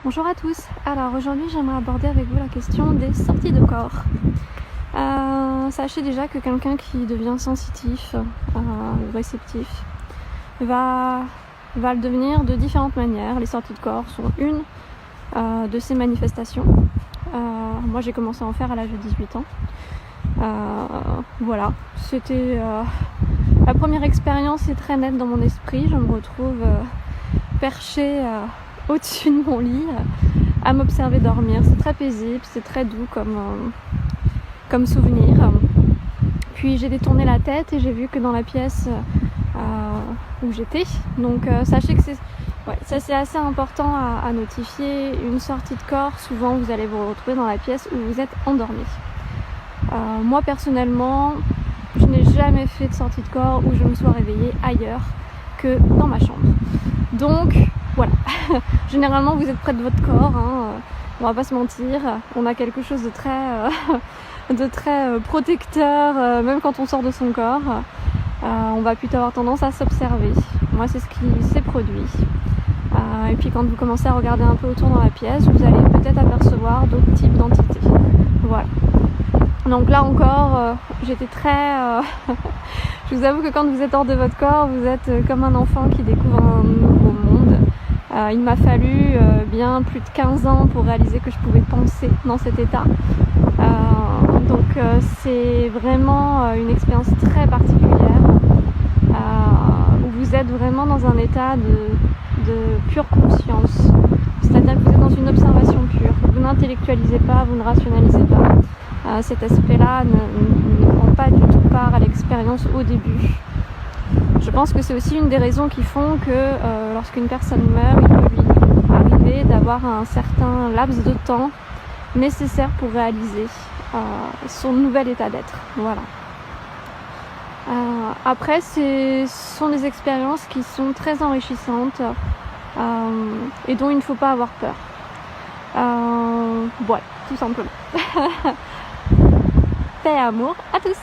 Bonjour à tous. Alors aujourd'hui j'aimerais aborder avec vous la question des sorties de corps. Sachez déjà que quelqu'un qui devient sensitif ou réceptif va le devenir de différentes manières. Les sorties de corps sont une de ces manifestations. Moi j'ai commencé à en faire à l'âge de 18 ans. Voilà, c'était la première expérience est très nette dans mon esprit. Je me retrouve perchée au-dessus de mon lit à m'observer dormir. C'est très paisible, c'est très doux comme souvenir. Puis j'ai détourné la tête et j'ai vu que dans la pièce où j'étais, donc sachez que ça c'est assez important à notifier. Une sortie de corps, souvent vous allez vous retrouver dans la pièce où vous êtes endormi. Moi personnellement, je n'ai jamais fait de sortie de corps où je me sois réveillée ailleurs que dans ma chambre. Donc voilà, généralement vous êtes près de votre corps, on va pas se mentir, on a quelque chose de très protecteur, même quand on sort de son corps, on va plutôt avoir tendance à s'observer. Moi c'est ce qui s'est produit. Et puis quand vous commencez à regarder un peu autour dans la pièce, vous allez peut-être apercevoir d'autres types d'entités. Voilà. Donc là encore, j'étais très... je vous avoue que quand vous êtes hors de votre corps, vous êtes comme un enfant qui découvre un nouveau monde. Il m'a fallu bien plus de 15 ans pour réaliser que je pouvais penser dans cet état. Donc c'est vraiment une expérience très particulière où vous êtes vraiment dans un état de pure conscience. C'est-à-dire que vous êtes dans une observation pure. Vous n'intellectualisez pas, vous ne rationalisez pas. Cet aspect-là ne prend pas du tout part à l'expérience au début. Je pense que c'est aussi une des raisons qui font que lorsqu'une personne meurt, il peut lui arriver d'avoir un certain laps de temps nécessaire pour réaliser son nouvel état d'être. Voilà. Après, ce sont des expériences qui sont très enrichissantes et dont il ne faut pas avoir peur. Voilà, tout simplement. Paix et amour à tous!